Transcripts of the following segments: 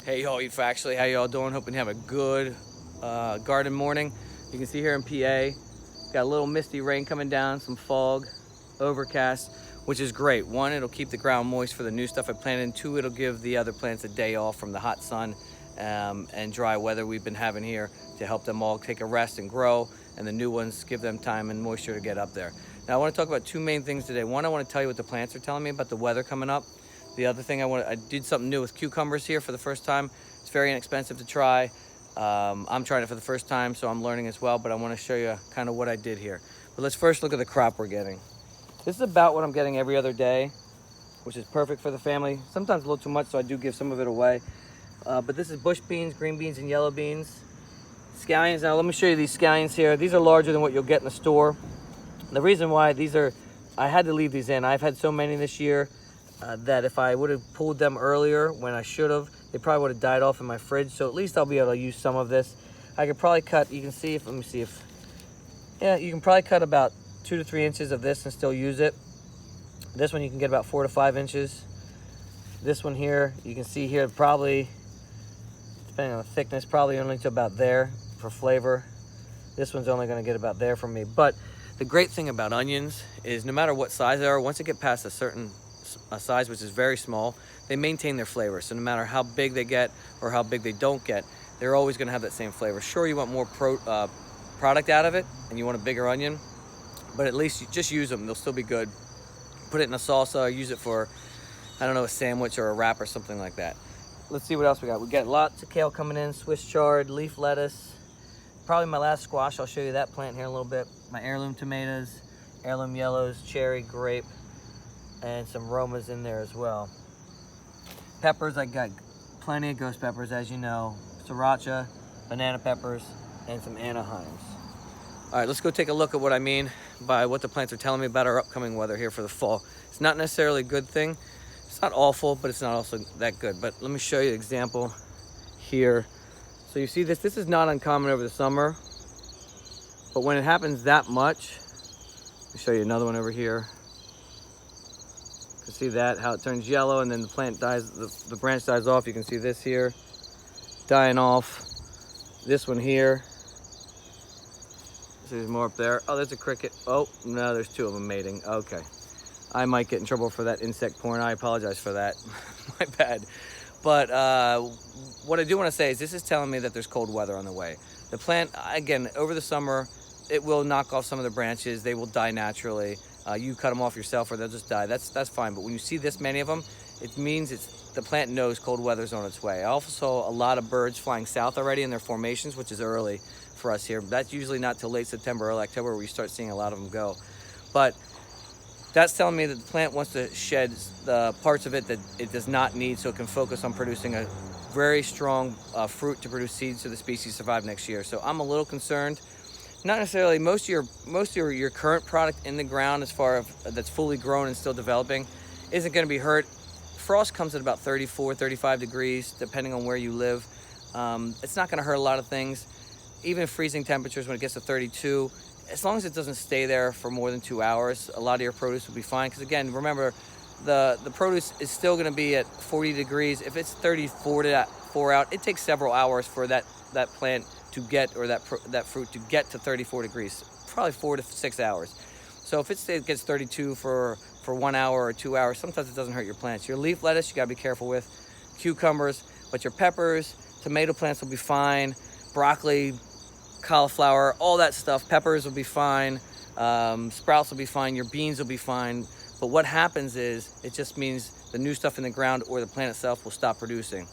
Hey y'all, actually, how y'all doing? Hoping you have a good garden morning. You can see here in PA, got a little misty rain coming down, some fog, overcast, which is great. One, it'll keep the ground moist for the new stuff I planted. Two, it'll give the other plants a day off from the hot sun and dry weather we've been having here to help them all take a rest and grow, and the new ones give them time and moisture to get up there. Now I want to talk about two main things today. One, I want to tell you what the plants are telling me about the weather coming up. The other thing I did something new with cucumbers here for the first time. It's very inexpensive to try. I'm trying it for the first time, so I'm learning as well, but I want to show you kind of what I did here. But let's first look at the crop we're getting. This is about what I'm getting every other day, which is perfect for the family. Sometimes a little too much, so I do give some of it away. But this is bush beans, green beans, and yellow beans. Scallions. Now let me show you these scallions here. These are larger than what you'll get in the store. The reason why I had to leave these in. I've had so many this year that if I would have pulled them earlier when I should have, they probably would have died off in my fridge. So at least I'll be able to use some of this. I could probably cut, you can see if, let me see if, yeah, you can probably cut about 2 to 3 inches of this and still use it. This one you can get about 4 to 5 inches. This one here, you can see here probably, depending on the thickness, probably only to about there for flavor. This one's only gonna get about there from me. But the great thing about onions is no matter what size they are, once they get past a certain size, which is very small, they maintain their flavor. So no matter how big they get or how big they don't get, they're always going to have that same flavor. Sure, you want more product out of it and you want a bigger onion, but at least you just use them. They'll still be good. Put it in a salsa or use it for, I don't know, a sandwich or a wrap or something like that. Let's see what else we got. We got lots of kale coming in, Swiss chard, leaf lettuce. Probably my last squash. I'll show you that plant here in a little bit. My heirloom tomatoes, heirloom yellows, cherry, grape, and some Romas in there as well. Peppers, I got plenty of ghost peppers, as you know. Sriracha, banana peppers, and some Anaheims. All right, let's go take a look at what I mean by what the plants are telling me about our upcoming weather here for the fall. It's not necessarily a good thing. It's not awful, but it's not also that good. But let me show you an example here. So you see this is not uncommon over the summer, but when it happens that much, let me show you another one over here. You can see that, how it turns yellow and then the plant dies, the branch dies off. You can see this here, dying off. This one here. So there's more up there. Oh, there's a cricket. Oh, no, there's 2 of them mating. Okay. I might get in trouble for that insect porn. I apologize for that. My bad. But what I do want to say is this is telling me that there's cold weather on the way. The plant, again, over the summer, it will knock off some of the branches. They will die naturally. You cut them off yourself or they'll just die. That's fine. But when you see this many of them, it means the plant knows cold weather's on its way. I also saw a lot of birds flying south already in their formations, which is early for us here. That's usually not till late September, early October where you start seeing a lot of them go. But that's telling me that the plant wants to shed the parts of it that it does not need so it can focus on producing a very strong fruit to produce seeds so the species survive next year. So I'm a little concerned. Not necessarily. Most of your current product in the ground, as far as that's fully grown and still developing, isn't going to be hurt. Frost comes at about 34, 35 degrees, depending on where you live. It's not going to hurt a lot of things. Even freezing temperatures when it gets to 32, as long as it doesn't stay there for more than 2 hours, a lot of your produce will be fine. Because again, remember, the produce is still going to be at 40 degrees. If it's 34 out, it takes several hours for that plant to get, or that fruit to get to 34 degrees, probably 4 to 6 hours. So if it gets 32 for 1 hour or 2 hours, sometimes it doesn't hurt your plants. Your leaf lettuce, you gotta be careful with, cucumbers, but your peppers, tomato plants will be fine, broccoli, cauliflower, all that stuff, peppers will be fine, sprouts will be fine, your beans will be fine. But what happens is, it just means the new stuff in the ground or the plant itself will stop producing.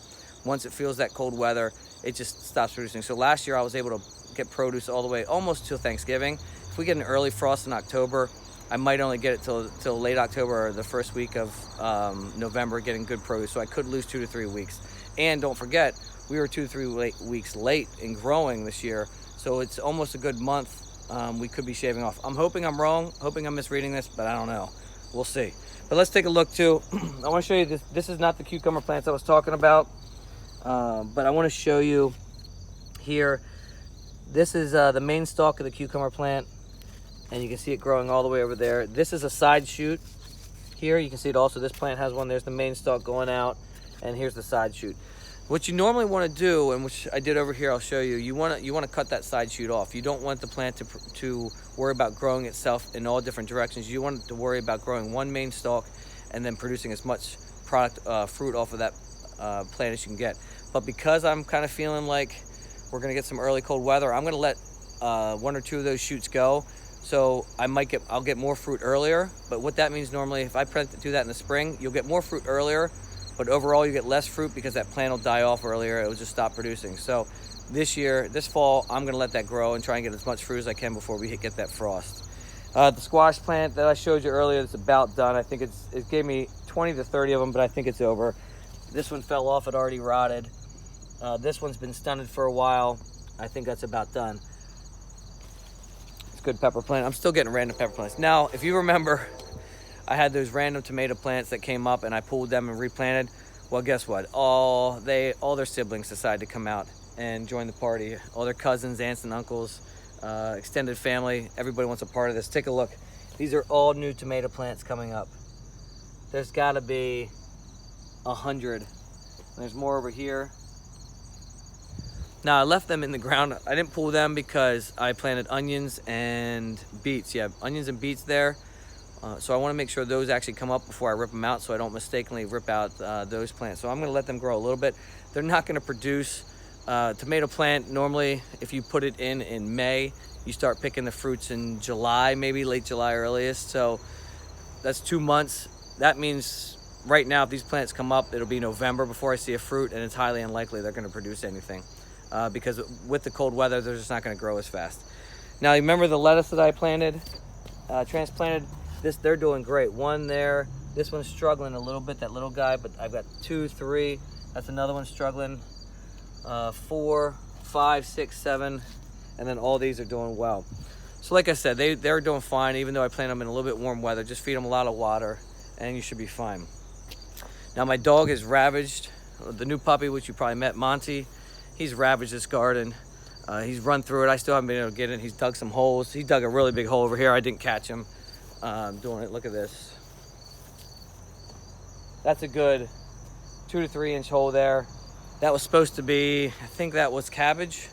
Once it feels that cold weather, it just stops producing. So last year I was able to get produce all the way almost till Thanksgiving. If we get an early frost in October, I might only get it till late October or the first week of November getting good produce. So I could lose 2 to 3 weeks. And don't forget, we were 2 to 3 weeks late in growing this year. So it's almost a good month we could be shaving off. I'm hoping I'm wrong, hoping I'm misreading this, but I don't know. We'll see. But let's take a look too. I want to show you this. This is not the cucumber plants I was talking about. But I want to show you here. This is the main stalk of the cucumber plant, and you can see it growing all the way over there. This is a side shoot. Here you can see it also. This plant has one. There's the main stalk going out, and here's the side shoot. What you normally want to do, and which I did over here, I'll show you. You want to cut that side shoot off. You don't want the plant to worry about growing itself in all different directions. You want it to worry about growing one main stalk and then producing as much product fruit off of that plant as you can get. But because I'm kind of feeling like we're gonna get some early cold weather, I'm gonna let 1 or 2 of those shoots go. So I'll get more fruit earlier. But what that means normally, if I do that in the spring, you'll get more fruit earlier, but overall you get less fruit because that plant will die off earlier. It will just stop producing. So this fall, I'm gonna let that grow and try and get as much fruit as I can before we get that frost. The squash plant that I showed you earlier is about done. I think it gave me 20 to 30 of them, but I think it's over. This one fell off, it already rotted. This one's been stunted for a while. I think that's about done. It's a good pepper plant. I'm still getting random pepper plants. Now, if you remember, I had those random tomato plants that came up and I pulled them and replanted. Well, guess what? All their siblings decided to come out and join the party. All their cousins, aunts and uncles, extended family, everybody wants a part of this. Take a look. These are all new tomato plants coming up. There's gotta be 100. There's more over here. Now I left them in the ground. I didn't pull them because I planted onions and beets. Yeah, onions and beets there. So I want to make sure those actually come up before I rip them out so I don't mistakenly rip out those plants. So I'm going to let them grow a little bit. They're not going to produce. Tomato plant, normally if you put it in May, you start picking the fruits in July, maybe late July earliest. So that's 2 months. That means right now if these plants come up, it'll be November before I see a fruit, and it's highly unlikely they're going to produce anything because with the cold weather, they're just not going to grow as fast. Now, you remember the lettuce that I planted, transplanted? They're doing great. One there. This one's struggling a little bit, that little guy, but I've got 2, 3. That's another one struggling. 4, 5, 6, 7, and then all these are doing well. So like I said, they're doing fine, even though I plant them in a little bit warm weather. Just feed them a lot of water and you should be fine. Now my dog is ravaged. The new puppy, which you probably met, Monty, he's ravaged this garden. He's run through it. I still haven't been able to get in. He's dug some holes. He dug a really big hole over here. I didn't catch him doing it. Look at this. That's a good 2 to 3 inch hole there. That was supposed to be, I think that was cabbage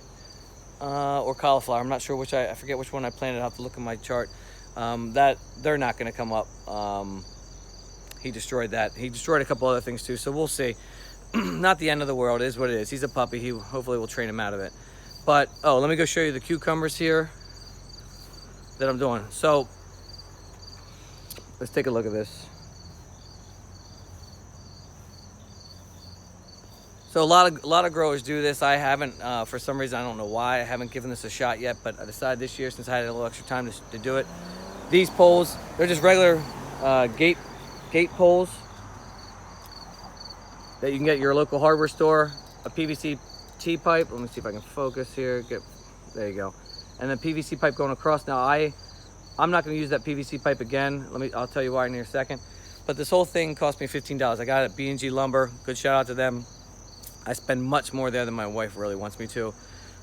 or cauliflower. I'm not sure which, I forget which one I planted. I'll have to look at my chart. That they're not gonna come up. He destroyed that. He destroyed a couple other things too, so we'll see. Not the end of the world, it is what it is. He's a puppy, hopefully we'll train him out of it. But, let me go show you the cucumbers here that I'm doing. So, let's take a look at this. So a lot of growers do this. I haven't, for some reason, I don't know why, I haven't given this a shot yet, but I decided this year, since I had a little extra time to do it. These poles, they're just regular gate poles that you can get at your local hardware store. A PVC T-pipe, let me see if I can focus here. There you go. And then PVC pipe going across. Now I'm not gonna use that PVC pipe again. I'll tell you why in a second. But this whole thing cost me $15. I got it at B&G Lumber. Good shout out to them. I spend much more there than my wife really wants me to,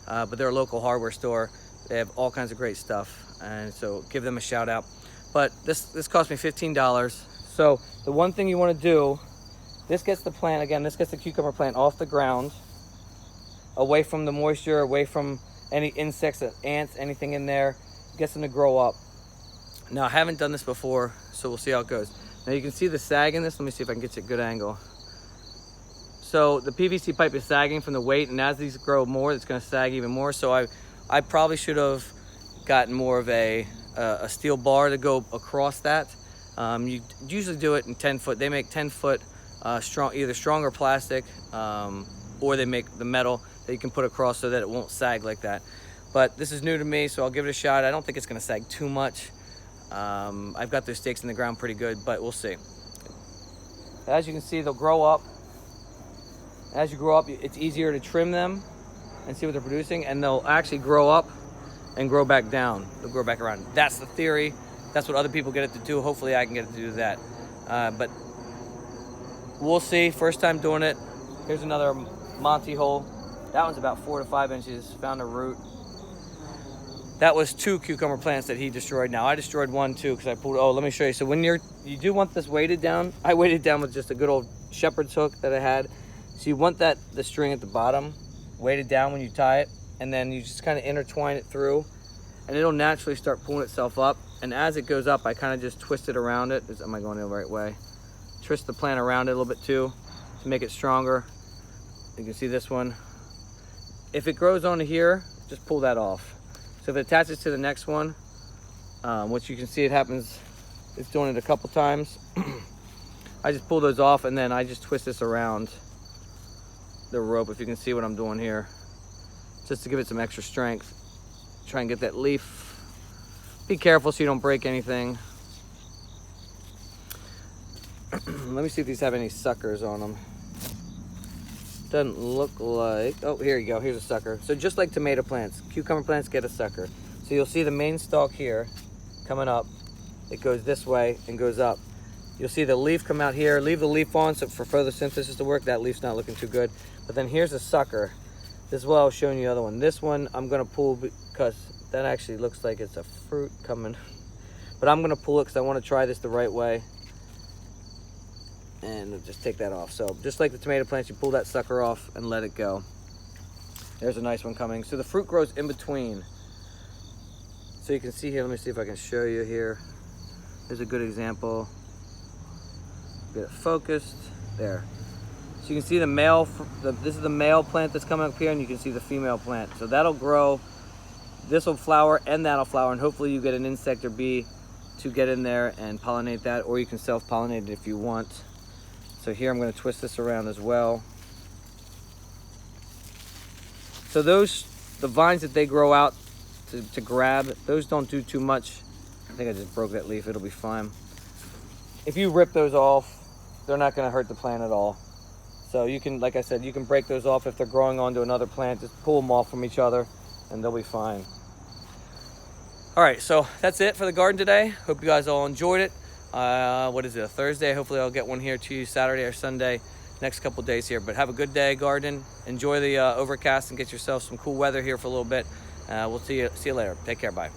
but they're a local hardware store. They have all kinds of great stuff, and so give them a shout out. But this cost me $15. So the one thing you want to do, this gets the plant, again, this gets the cucumber plant off the ground, away from the moisture, away from any insects, ants, anything in there, gets them to grow up. Now I haven't done this before, so we'll see how it goes. Now you can see the sag in this. Let me see if I can get you a good angle. So the PVC pipe is sagging from the weight, and as these grow more, it's going to sag even more. So I probably should have gotten more of a steel bar to go across that. You usually do it in 10-foot. They make 10-foot either stronger plastic, or they make the metal that you can put across so that it won't sag like that. But this is new to me, so I'll give it a shot. I don't think it's going to sag too much. I've got those stakes in the ground pretty good, but we'll see. As you can see, they'll grow up. As you grow up, it's easier to trim them and see what they're producing, and they'll actually grow up and grow back down. They'll grow back around. That's the theory. That's what other people get it to do. Hopefully I can get it to do that. But we'll see. First time doing it. Here's another Monty hole. That one's about 4 to 5 inches. Found a root. That was 2 cucumber plants that he destroyed. Now I destroyed 1 too because I pulled. Oh, let me show you. So when you do want this weighted down, I weighted down with just a good old shepherd's hook that I had. So you want the string at the bottom weighted down when you tie it, and then you just kind of intertwine it through, and it'll naturally start pulling itself up. And as it goes up, I kind of just twist it around it. Am I going the right way? Twist the plant around it a little bit too to make it stronger. You can see this one. If it grows onto here, just pull that off. So if it attaches to the next one, which you can see it happens, it's doing it a couple times. I just pull those off, and then I just twist this around the rope, if you can see what I'm doing here, just to give it some extra strength. Try and get that leaf. Be careful so you don't break anything. Let me see if these have any suckers on them. Doesn't look like, oh, here you go, here's a sucker. So just like tomato plants, cucumber plants get a sucker. So you'll see the main stalk here coming up. It goes this way and goes up. You'll see the leaf come out here. Leave the leaf on so for further synthesis to work. That leaf's not looking too good. But then here's a sucker. This is what I was showing you the other one. This one I'm gonna pull because that actually looks like it's a fruit coming. But I'm gonna pull it because I wanna try this the right way. And just take that off. So just like the tomato plants, you pull that sucker off and let it go. There's a nice one coming. So the fruit grows in between. So you can see here, let me see if I can show you here. There's a good example. Get it focused, there. So you can see the male, this is the male plant that's coming up here, and you can see the female plant. So that'll grow, this will flower and that'll flower, and hopefully you get an insect or bee to get in there and pollinate that, or you can self-pollinate it if you want. So here I'm going to twist this around as well. So the vines that they grow out to grab, those don't do too much. I think I just broke that leaf, it'll be fine. If you rip those off, they're not going to hurt the plant at all. So you can, like I said, you can break those off if they're growing onto another plant. Just pull them off from each other and they'll be fine. All right, so that's it for the garden today. Hope you guys all enjoyed it. What is it, a Thursday? Hopefully I'll get one here to you Saturday or Sunday, next couple days here. But have a good day, garden. Enjoy the overcast and get yourself some cool weather here for a little bit. We'll see you later. Take care, bye.